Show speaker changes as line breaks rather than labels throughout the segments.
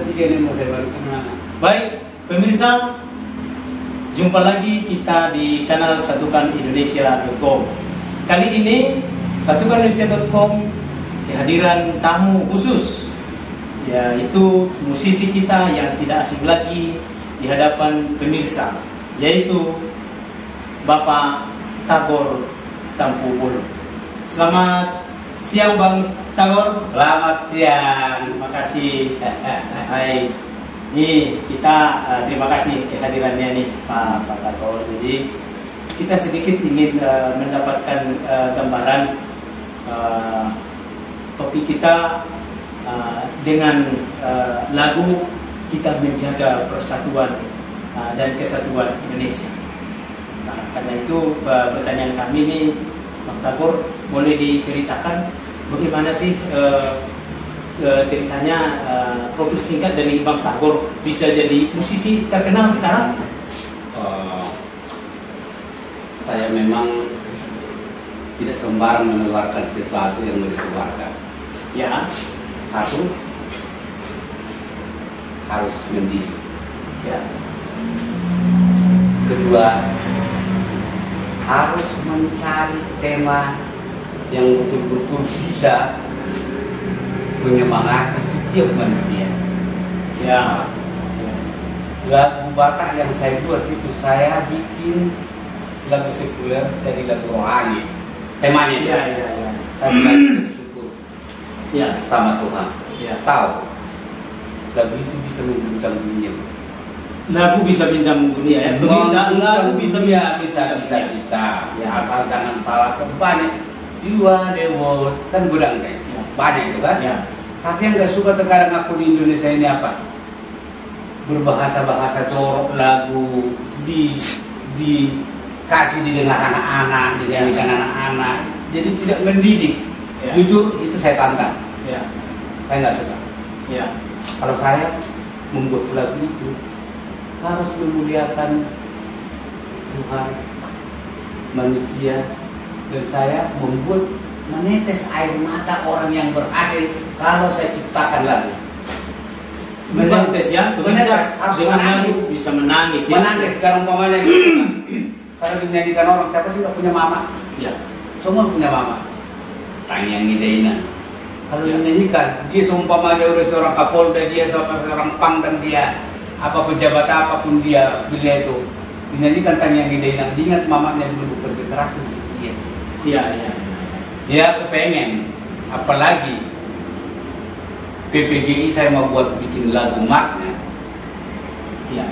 tiga ini mau saya baru kenal.
Baik, pemirsa, jumpa lagi kita di kanal satukanindonesia.com. Kali ini satukanindonesia.com kehadiran tamu khusus, yaitu musisi kita yang tidak asing lagi di hadapan pemirsa, yaitu Bapak Tagor Tampu Bolon. Selamat siang Bang Tagor.
Selamat siang.
Terima kasih. Hai. Nih kita terima kasih kehadirannya nih Pak Tagor. Jadi kita sedikit ingin mendapatkan gambaran topik kita dengan lagu kita menjaga persatuan dan kesatuan Indonesia. Nah, karena itu pertanyaan kami nih, Bang Tagor, boleh diceritakan bagaimana sih ceritanya profil singkat dari Bang Tagor bisa jadi musisi terkenal sekarang?
Saya memang tidak sembarang mengeluarkan sesuatu yang mau dikeluarkan.
Ya.
Satu, harus mendidik.
Ya.
Kedua, harus mencari tema yang betul-betul bisa menyemangati setiap manusia.
Ya.
Lagu Batak yang saya buat itu saya bikin lagu sekuler jadi lagu rohani. Temanya itu.
Ya.
Saya selalu bersyukur
Ya.
sama Tuhan.
Ya.
Tahu lagu itu bisa mengguncang dunia.
Lagu bisa bincang dunia ya. Bisa lagu bisa
bisa.
Ya.
Asal jangan salah banyak. Dua dewo kan gudang kayak banyak itu kan.
Ya.
Tapi yang nggak suka terkadang aku di Indonesia ini apa? Berbahasa-bahasa jorok lagu dikasih didengar anak-anak, dinyanyikan anak-anak. Jadi tidak mendidik.
Ya.
Jujur itu saya tantang.
Ya.
Saya nggak suka.
Ya.
Kalau saya membuat lagu itu harus memuliakan Tuhan, manusia, dan saya membuat menetes air mata orang yang berhasil kalau saya ciptakan lagu.
Menetes ya,
Menetes, harus menangis.
Bisa menangis ya.
Menangis kalau umpamanya gitu. Kalau dinyanyikan orang, siapa sih nggak punya mama?
Ya.
Semua punya mama. Tanya yang ngideinan. Kalau
Ya.
dinyanyikan, dia seumpamanya udah seorang kapolda, dia seorang pangdam, dia apa pejabat apapun dia, bila itu dinyanyikan tanya yang ngideinan. Diingat mamanya dulu bekerja keras untuk dia.
Iya.
Dia kepengen, apalagi PPGI saya mau buat bikin lagu marsnya.
Iya.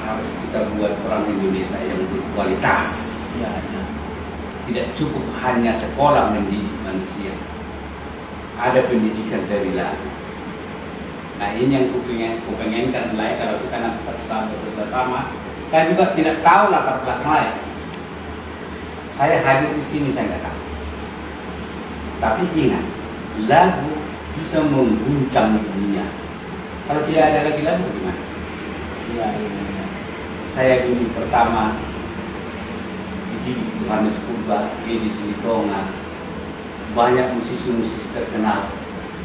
Harus kita buat orang Indonesia yang berkualitas.
Iya.
Tidak cukup hanya sekolah mendidik manusia. Ada pendidikan dari lagu. Nah ini yang kupengenkan lain kalau kita nanti satu saat bekerja sama. Saya juga tidak tahu latar belakang lain. Saya hadir di sini saya nggak tahu. Tapi ingat, lagu bisa mengguncang dunia. Kalau tidak ada lagi lagu bagaimana?
Iya.
Saya dulu pertama dididik Johannes Purba, Edi Silitonga, banyak musisi-musisi terkenal.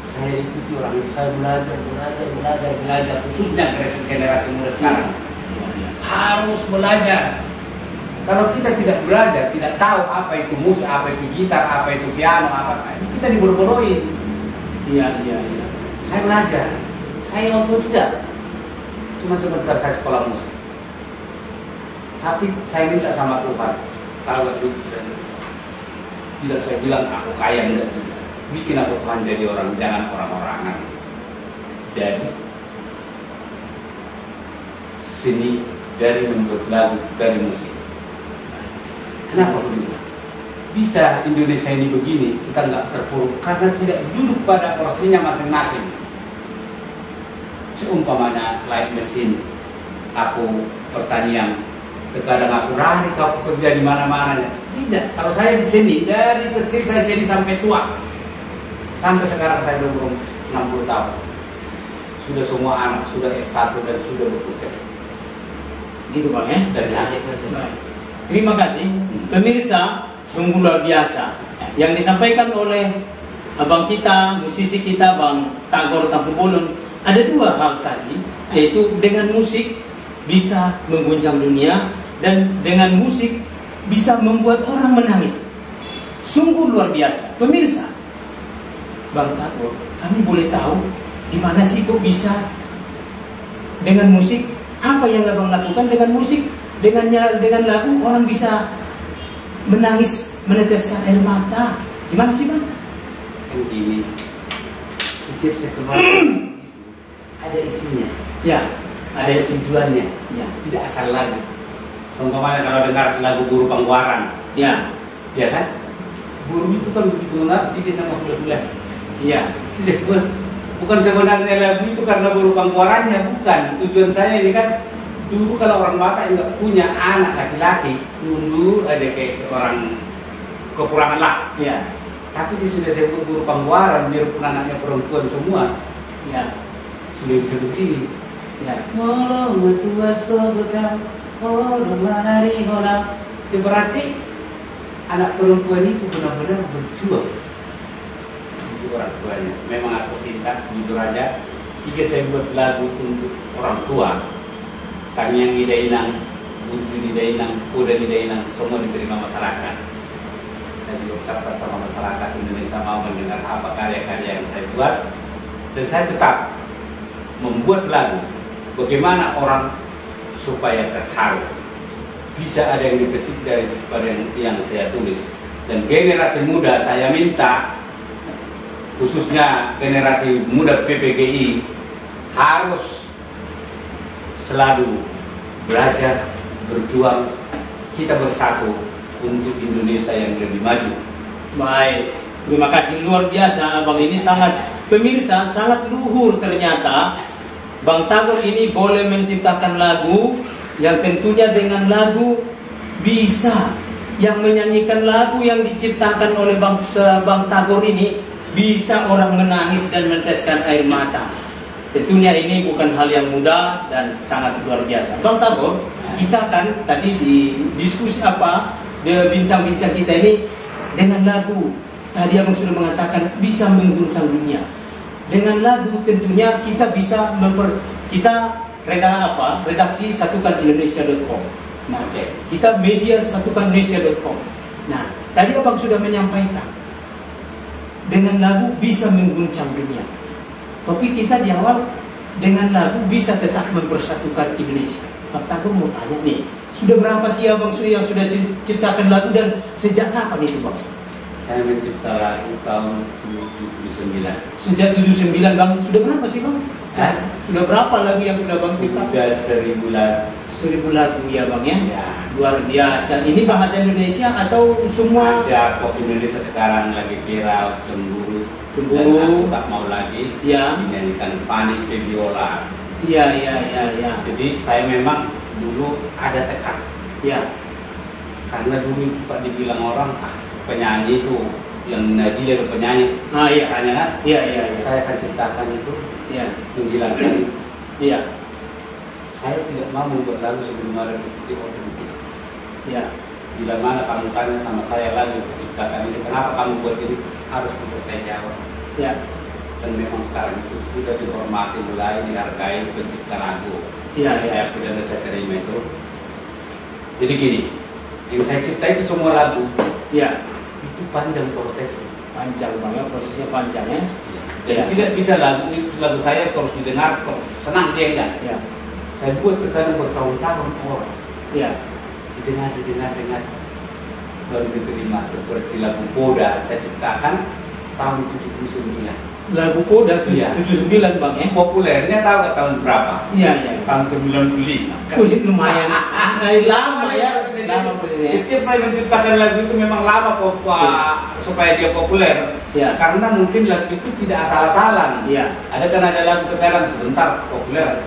Saya ikuti orang itu, saya belajar, khususnya generasi muda sekarang. Harus belajar. Kalau kita tidak belajar, tidak tahu apa itu musik, apa itu gitar, apa itu piano, kita dibodoh-bodohin.
Iya.
Saya belajar, saya otodidak. Cuma sebentar saya sekolah musik. Tapi saya minta sama Tuhan, kalau tidak saya bilang aku kaya, enggak juga. Bikin aku Tuhan jadi orang, jangan orang-orangan. Jadi seni dari membuat lagu, dari musik. Kenapa begitu? Bisa Indonesia ini begini, kita nggak terpuruk karena tidak duduk pada porsinya masing-masing. Seumpamanya light mesin, aku pertanian, terkadang aku lari kau kerja di mana-mana. Tidak, kalau saya di sini dari kecil saya jadi sampai tua, sampai sekarang saya belum 60 tahun. Sudah semua anak sudah S1 dan sudah bekerja.
Gitu Bang ya.
Dari hasil kerja.
Terima kasih. Pemirsa, sungguh luar biasa yang disampaikan oleh abang kita, musisi kita Bang Tagor Tampu Bolon ada dua hal tadi, yaitu dengan musik bisa mengguncang dunia dan dengan musik bisa membuat orang menangis. Sungguh luar biasa. Pemirsa, Bang Tagor, kami boleh tahu gimana sih kok bisa dengan musik? Apa yang Abang lakukan dengan musik? Dengan lagu orang bisa menangis, meneteskan air mata. Gimana sih Bang?
Kan gini, setiap saya keluar ada isinya,
Ya,
ada tujuannya,
ya,
tidak asal lagu. Contohnya kalau dengar lagu Guru Pangwaran,
ya,
ya kan? Guru itu kan begitu mengabdi dia sama bulan-bulan.
ya,
Bukan sebenarnya lagu itu karena Guru Pangwarannya, bukan. Tujuan saya ini kan, dulu kalau orang Batak yang nggak punya anak laki-laki, dulu ada kayak orang kekurangan lah.
ya,
Tapi sudah saya buat Guru Pangwaran, biarpun anaknya perempuan semua,
ya,
sudah bisa begini.
ya.
Molo metua sobeka, oro manari hola. Itu berarti anak perempuan itu benar-benar berjuang untuk orang tuanya. Memang aku cinta, jujur aja. Jika saya buat lagu untuk orang tua, kami yang di Dainang, Bunju di Dainang, Kuda di Dainang, semua diterima masyarakat. Saya juga ucapkan sama masyarakat Indonesia mau mendengar apa karya-karya yang saya buat, dan saya tetap membuat lagu bagaimana orang supaya terharu, bisa ada yang dipetik daripada yang saya tulis. Dan generasi muda saya minta, khususnya generasi muda PPGI, harus selalu belajar, berjuang, kita bersatu untuk Indonesia yang lebih maju.
Baik, terima kasih luar biasa Abang ini sangat, pemirsa sangat luhur ternyata. Bang Tagor ini boleh menciptakan lagu yang tentunya dengan lagu bisa, yang menyanyikan lagu yang diciptakan oleh Bang Tagor ini bisa orang menangis dan meneteskan air mata. Tentunya ini bukan hal yang mudah dan sangat luar biasa. Bang Tagor, kita kan tadi di diskusi di bincang-bincang kita ini dengan lagu. Tadi Abang sudah mengatakan bisa mengguncang dunia. Dengan lagu tentunya kita bisa redaksi satukanindonesia.com. Nah, kita media satukanindonesia.com. Nah, tadi Abang sudah menyampaikan dengan lagu bisa mengguncang dunia. Tapi kita di awal dengan lagu bisa tetap mempersatukan Indonesia. Bang Tagor mau tanya nih, sudah berapa sih Abang yang sudah ciptakan lagu dan sejak kapan itu Bang?
Saya mencipta lagu tahun 79.
Sejak 79 Bang, sudah berapa sih Bang? Sudah berapa lagu yang sudah Bang cipta?
Sudah 1000 lagu.
1000 lagu ya Bang ya?
Ya.
Luar biasa. Ini bahasa Indonesia atau semua?
Ada pop Indonesia sekarang lagi viral, Cemburu. Dan Aku Tak Mau Lagi.
Ya.
Dinyanyikan Fanny Febiola.
Iya.
Jadi saya memang dulu ada tekad.
Ya.
Karena dulu suka dibilang orang, penyanyi itu yang Najila itu penyanyi.
Iya.
Tanya kan?
Iya.
Saya akan ciptakan itu.
Iya.
Menghilangkan.
Iya.
Saya tidak mau membuat lagu sebelum ada bukti otentik.
Iya.
Bila mana kamu tanya sama saya lagu ciptakan itu, kenapa kamu buat ini? Harus bisa saya jawab.
Iya.
Dan memang sekarang itu sudah dihormati, mulai dihargai pencipta lagu.
Iya.
Saya sudah saya terima itu. Jadi gini, yang saya cipta itu semua lagu.
Iya.
Itu panjang prosesnya.
Panjang banget, prosesnya panjang ya.
Jadi tidak bisa lagu saya terus didengar terus senang dia enggak.
Iya.
Saya buat terkadang bertahun-tahun orang.
Iya.
Didengar, baru diterima. Seperti lagu Poda saya ciptakan tahun 79.
Lagu Poda
Iya.
79 Bang ya.
Populernya tahu ke tahun berapa?
Iya.
Tahun 95.
Musik lumayan. Lama ya. Lama prosesnya.
Setiap saya menciptakan lagu itu memang lama supaya dia populer.
Iya.
Karena mungkin lagu itu tidak asal-asalan.
Iya.
Ada lagu terkadang sebentar populer.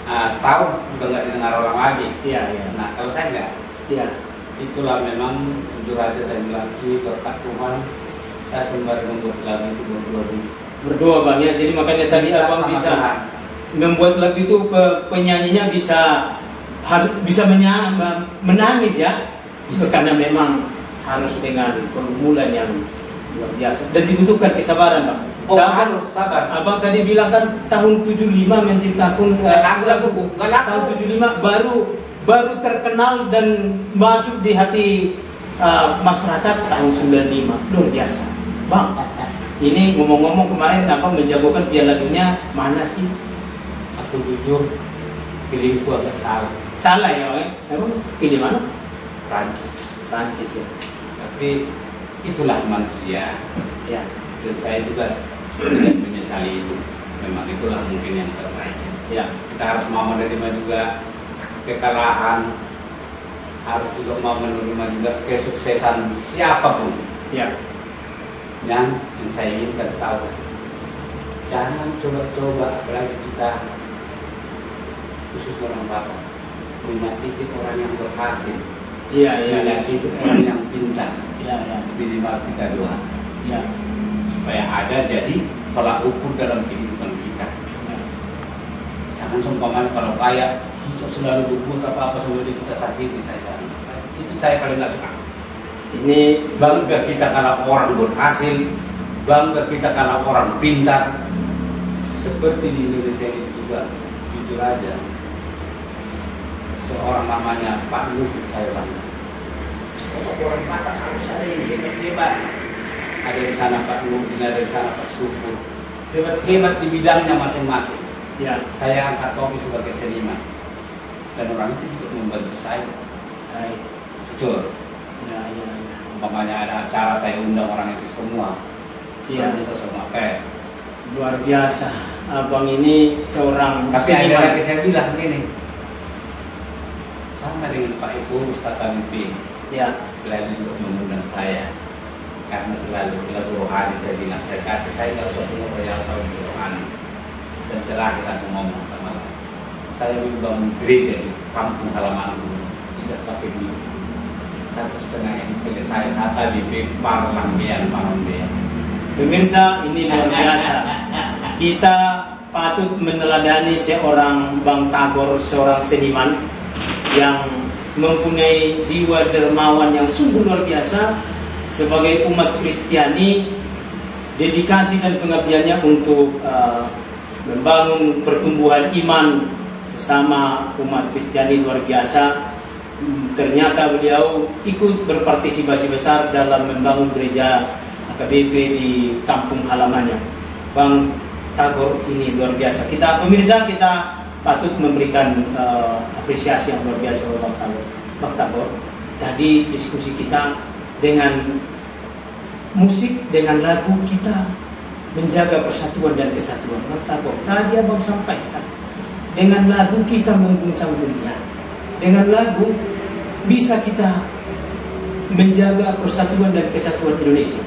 Setahun udah nggak didengar orang lagi.
Iya.
Nah kalau saya enggak.
Iya.
Itulah memang jujur aja saya bilang ini berkat Tuhan. Saya sembari membuat lagu itu
Berdoa Bang ya. Jadi makanya tadi Abang bisa membuat lagu itu penyanyinya harus bisa menangis ya. Karena memang harus dengan pergumulan yang luar biasa dan dibutuhkan kesabaran Bang.
Oh, harus sabar.
Abang tadi bilang kan tahun 75 menciptakan lagu tahun 75 baru terkenal dan masuk di hati masyarakat tahun 95. Luar biasa. Bang, ini ngomong-ngomong kemarin Abang menjagokan Piala Dunia mana sih?
Aku jujur pilihku agak salah.
Salah ya, Bang? Emang pilih mana?
Prancis
ya.
Tapi itulah manusia.
Ya.
Dan saya juga tidak menyesali itu. Memang itulah mungkin yang terbaik.
Ya.
Kita harus mau menerima juga kekalahan, harus juga mau menerima juga kesuksesan siapapun.
Ya.
Yang saya inginkan tahu, jangan coba-coba, apalagi kita khusus orang Batak, menyakiti orang yang berhasil, menyakiti orang yang pintar. Minimal kita doa.
Ya.
Supaya ada jadi tolak ukur dalam kehidupan kita. Jangan seumpamanya kalau kaya kita selalu berbuat apa-apa sampai kita sakiti saja. Itu saya paling nggak suka.
Ini
Bangga kita kalau orang berhasil, bangga kita kalau orang pintar. Seperti di Indonesia ini juga, jujur aja, seorang namanya Pak Luhut saya bangga. Untuk orang Batak harus ada yang hebat-hebat. Ada di sana Pak Luhut, ada di sana Pak Syukur. Hebat-hebat di bidangnya masing-masing.
ya.
Saya angkat topi sebagai seniman. Dan orang itu juga membantu saya.
Baik.
Jujur.
Ya.
Umpamanya ada acara saya undang orang itu semua.
Iya.
Itu semua kayak.
Luar biasa. Abang ini seorang
Tapi ada
seniman.
lagi saya bilang gini. Sama dengan Pak Ibu Ustaz Tamipin.
Ya.
Selalu juga mengundang saya. Karena selalu lagu rohani saya bilang, saya kasih saya nggak usah punya royal tahun rohani. Dan terakhir aku ngomong sama saya membangun gereja di kampung halamanku, tidak pakai duit. 1,5 yang selesai kata di Parlambean.
Pemirsa, ini luar biasa. Kita patut meneladani seorang Bang Tagor, seorang seniman yang mempunyai jiwa dermawan yang sungguh luar biasa. Sebagai umat Kristiani, dedikasi dan pengabdiannya untuk membangun pertumbuhan iman sesama umat Kristiani luar biasa. Ternyata beliau ikut berpartisipasi besar dalam membangun gereja AKBP di kampung halamannya. Bang Tagor ini luar biasa. Pemirsa, kita patut memberikan apresiasi yang luar biasa kepada Bang Tagor. Bang Tagor, tadi diskusi kita dengan musik, dengan lagu kita menjaga persatuan dan kesatuan. Bang Tagor, tadi Abang sampaikan, dengan lagu kita mengguncang dunia. Dengan lagu bisa kita menjaga persatuan dan kesatuan Indonesia.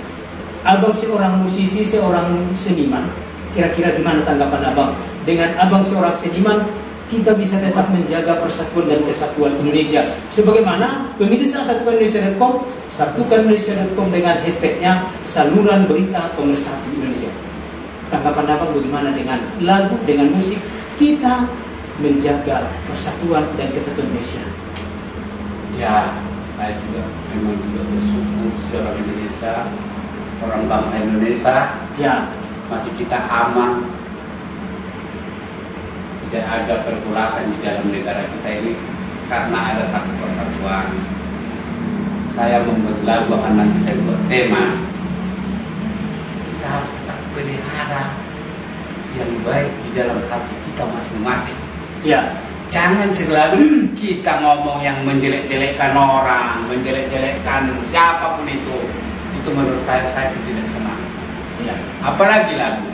Abang seorang musisi, seorang seniman, kira-kira gimana tanggapan Abang? Dengan Abang seorang seniman, kita bisa tetap menjaga persatuan dan kesatuan Indonesia. Sebagaimana pemirsa satukanindonesia.com, satukanindonesia.com dengan hashtagnya saluran berita pemersatu Indonesia. Tanggapan Abang bagaimana dengan lagu, dengan musik, kita menjaga persatuan dan kesatuan Indonesia?
Ya, saya juga memang juga bersyukur seorang Indonesia, orang bangsa Indonesia,
ya,
masih kita aman. Tidak ada pergolakan di dalam negara kita ini karena ada satu persatuan. Saya membuat lagu, akan nanti saya buat tema. Kita harus tetap pelihara yang baik di dalam hati kita masing-masing.
Ya,
jangan selalu kita ngomong yang menjelek-jelekkan orang, menjelek-jelekkan siapapun itu. Itu menurut saya tidak senang.
Ya.
Apalagi lagu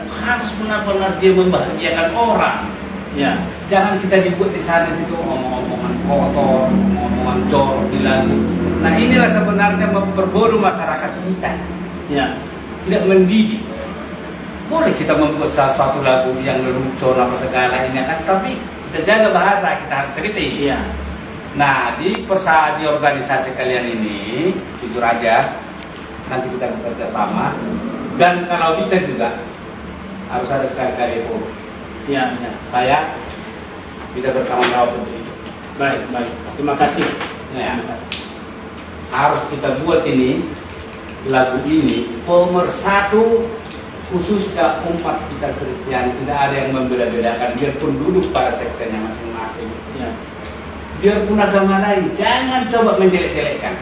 harus benar-benar dia membahagiakan orang.
Ya.
Jangan kita dibuat di sana itu omong-omongan kotor, omong-omongan jorok di lagu. Nah, inilah sebenarnya memperbodoh masyarakat kita.
Ya.
Tidak mendidik. Boleh kita membuat suatu lagu yang lelucon apa segala ini kan, tapi kita jaga bahasa, kita harus teliti.
Iya.
Nah, di organisasi kalian ini, jujur aja, nanti kita bekerja sama. Dan kalau bisa juga harus ada sekali-kali forum.
Iya.
Saya bisa bertanggung jawab untuk itu.
Baik. Terima kasih.
Ya. Terima kasih. Harus kita buat ini lagu ini pemersatu khususnya umat kita Kristen tidak ada yang membeda-bedakan, biarpun duduk pada sektenya masing-masing.
Ya.
Biarpun agama lain, jangan coba menjelek-jelekkan.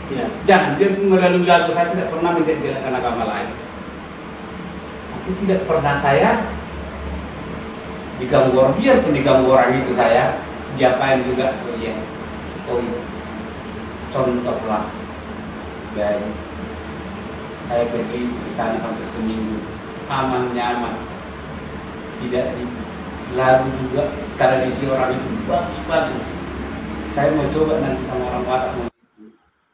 Ya.
Jangan, biarpun melalui lagu saya tidak pernah menjelek-jelekkan agama lain. Tapi tidak pernah saya diganggu orang, biarpun diganggu orang itu saya diapain juga. Oh iya, oh iya. Contohlah dari saya pergi ke sana sampai seminggu, aman nyaman, tidak di lagu juga, tradisi orang itu bagus-bagus. Saya mau coba nanti sama orang Batak mau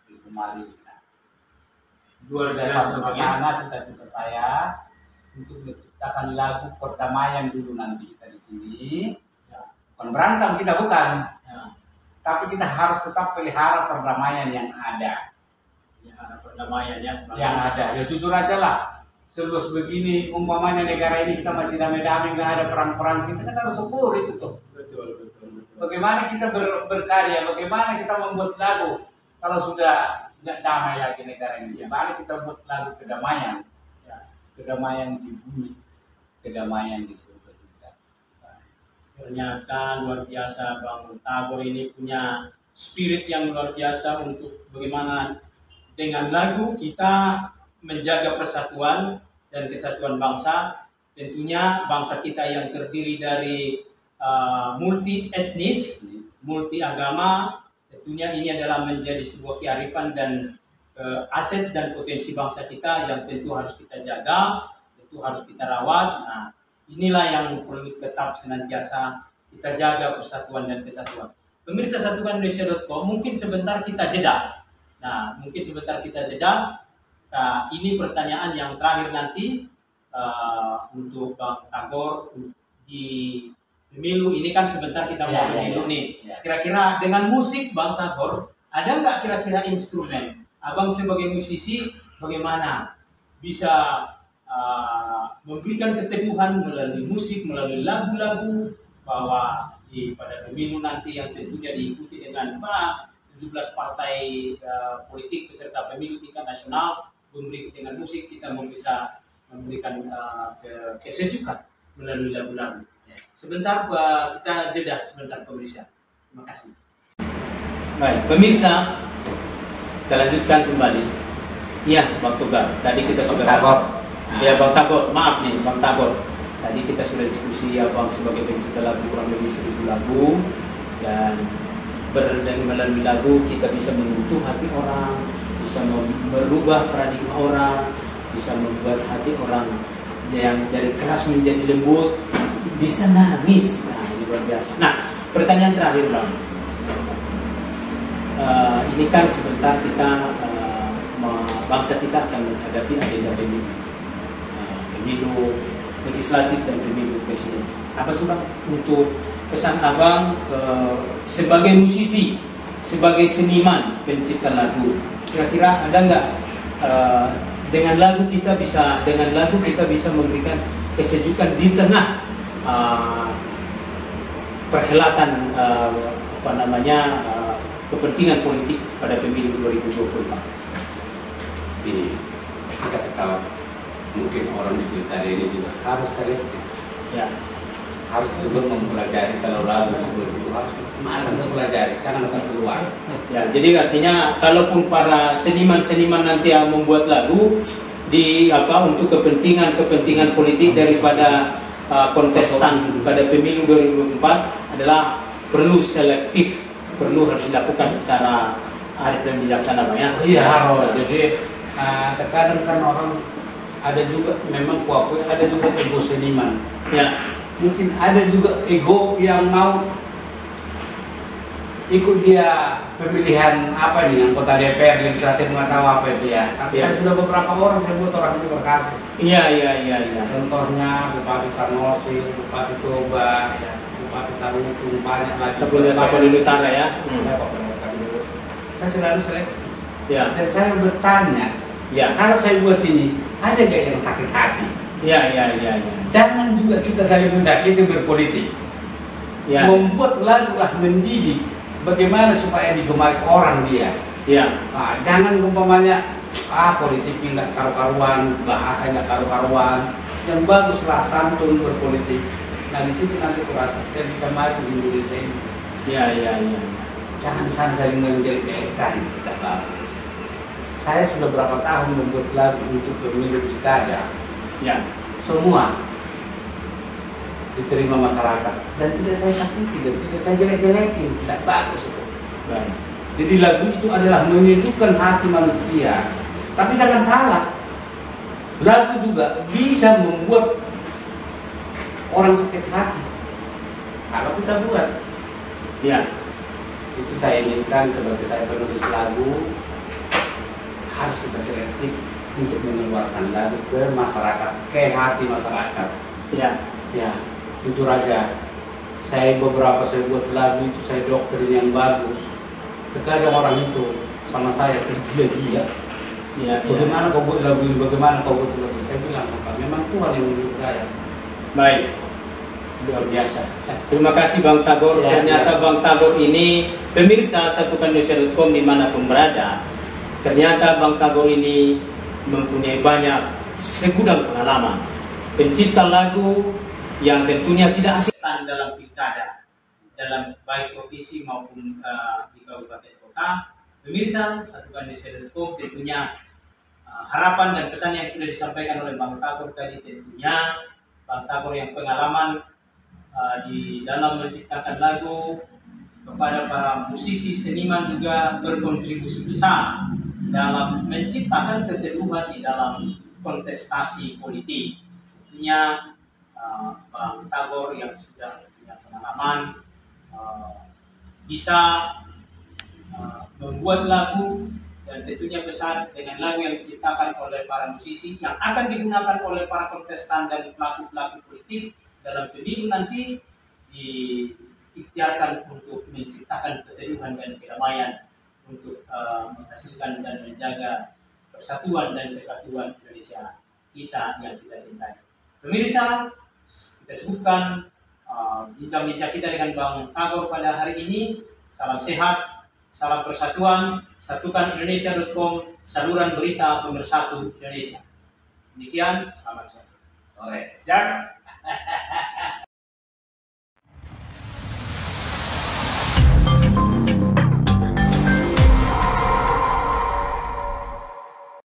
di kemari bisa.
Luar
Sampai
biasa
ke sana cita-cita saya untuk menciptakan lagu perdamaian dulu nanti kita di sini.
Ya.
Bukan berantem kita, bukan.
Ya.
Tapi kita harus tetap pelihara perdamaian yang ada.
Ya, perdamaian ya.
Yang ada, ya jujur aja lah. Seluas begini, umpamanya negara ini kita masih damai-damai, nggak ada perang-perang, kita kan harus syukur itu tuh.
Betul.
Bagaimana kita berkarya, bagaimana kita membuat lagu kalau sudah nggak damai lagi negara ini. Bagaimana kita buat lagu kedamaian, ya, kedamaian di bumi, kedamaian di surga kita.
Ternyata luar biasa Bang Tagor ini punya spirit yang luar biasa untuk bagaimana dengan lagu kita menjaga persatuan dan kesatuan bangsa. Tentunya bangsa kita yang terdiri dari multi etnis, multi agama, tentunya ini adalah menjadi sebuah kearifan dan aset dan potensi bangsa kita yang tentu harus kita jaga, tentu harus kita rawat. Nah, inilah yang perlu tetap senantiasa kita jaga, persatuan dan kesatuan. Pemirsa Satukan Indonesia.com, mungkin sebentar kita jeda. Nah, mungkin sebentar kita jeda. Nah, ini pertanyaan yang terakhir nanti untuk Bang Tagor di pemilu ini kan sebentar kita mau pemilu nih. Kira-kira dengan musik Bang Tagor, ada nggak kira-kira instrumen? Abang sebagai musisi bagaimana bisa memberikan keteguhan melalui musik, melalui lagu-lagu bahwa pada pemilu nanti yang tentunya diikuti dengan 17 partai politik peserta pemilu tingkat nasional, memberi dengan musik kita bisa memberikan kesejukan melalui lagu-lagu. Sebentar kita jeda sebentar pemirsa. Terima kasih. Baik, pemirsa, kita lanjutkan kembali. Iya, Bang Togar. Tadi kita sudah ya Bang Tagor, maaf nih Bang Tagor. Tadi kita sudah diskusi Abang sebagai pencipta lagu kurang lebih 1000 lagu dan melalui lagu kita bisa menyentuh hati orang, bisa merubah paradigma orang, bisa membuat hati orang yang dari keras menjadi lembut, bisa nangis. Nah, ini luar biasa. Nah, pertanyaan terakhir Bang. Ini kan sebentar kita bangsa kita akan menghadapi agenda pemilu legislatif dan pemilu presiden. Apa sih Bang untuk pesan Abang sebagai musisi, sebagai seniman pencipta lagu? Kira-kira ada nggak dengan lagu kita bisa memberikan kesejukan di tengah perhelatan kepentingan politik pada pemilu 2024.
Ini kita ketahui mungkin orang di pilkada ini juga harus selektif. Ya, harus juga mempelajari kalau lagu itu harus mempelajari, jangan asal keluar.
Ya, jadi artinya kalaupun para seniman-seniman nanti yang membuat lagu untuk kepentingan politik daripada kontestan pada pemilu 2024 adalah perlu selektif, harus dilakukan secara arif dan bijaksana Bang ya.
Iya harus. Jadi terkadang kan orang ada juga memang ada juga ego seniman. Ya. Mungkin ada juga ego yang mau ikut dia pemilihan anggota DPR legislatif, nggak tahu apa itu ya. Tapi saya sudah beberapa orang saya buat orang itu berkasih. Iya. Contohnya Bupati Sanusi, Bupati Toba, ya, Bupati Tarutung, banyak lagi.
Papua Utara ya.
Saya selalu selektif. Ya. Dan saya bertanya, ya kalau saya buat ini, ada nggak yang sakit hati? Ya. Jangan juga kita saling menyakiti berpolitik. Ya. Membuat lagu lah mendidik. Bagaimana supaya digemari orang dia? Ya. Nah, jangan umpamanya politiknya nggak karu-karuan, bahasa nggak karu-karuan, yang baguslah santun berpolitik. Nah di situ nanti kurasa kita bisa maju Indonesia ini.
Iya.
Jangan di sana saling menjelek-jelekan, tidak bagus. Saya sudah berapa tahun membuat lagu untuk pemilu pilkada.
Ya.
Semua diterima masyarakat dan tidak saya sakiti dan tidak saya jelek-jelekin, tidak bagus itu.
Baik.
Jadi lagu itu adalah menyejukkan hati manusia. Tapi jangan salah, lagu juga bisa membuat orang sakit hati kalau kita buat.
Ya.
Itu saya inginkan sebagai saya penulis lagu, harus kita selektif untuk mengeluarkan lagu ke masyarakat, ke hati masyarakat. Ya, jujur aja, saya buat lagu itu saya doktrin yang bagus. Terkadang orang itu sama saya tergila-gila.
Ya.
Bagaimana kau buat lagu ini? Bagaimana kau buat lagu ini? Saya bilang, memang Tuhan yang menurut saya.
Baik, luar biasa. Terima kasih Bang Tagor.
Ya,
Ternyata Bang Tagor ini pemirsa satukanindonesia.com dimanapun berada. Ternyata Bang Tagor ini mempunyai banyak segudang pengalaman. Pencipta lagu yang tentunya tidak asing dalam pilkada, dalam baik provinsi maupun di kabupaten kota. Pemirsa satukanindonesia.com tentunya harapan dan pesan yang sudah disampaikan oleh Bang Tagor tadi, tentunya Bang Tagor yang pengalaman di dalam menciptakan lagu, kepada para musisi seniman juga berkontribusi besar dalam menciptakan keteduhan di dalam kontestasi politik. Tentunya Bang Tagor yang sudah punya pengalaman bisa membuat lagu dan tentunya besar dengan lagu yang diciptakan oleh para musisi yang akan digunakan oleh para kontestan dan pelaku-pelaku politik dalam pemilu nanti, diikhtiarkan untuk menciptakan keteduhan dan kedamaian untuk menghasilkan dan menjaga persatuan dan kesatuan Indonesia kita yang kita cintai. Pemirsa, kita cukupkan bincang-bincang kita dengan Bang Tagor pada hari ini. Salam sehat, salam persatuan, satukan Indonesia.com, saluran berita pemersatu Indonesia. Demikian, selamat sore.
Siap.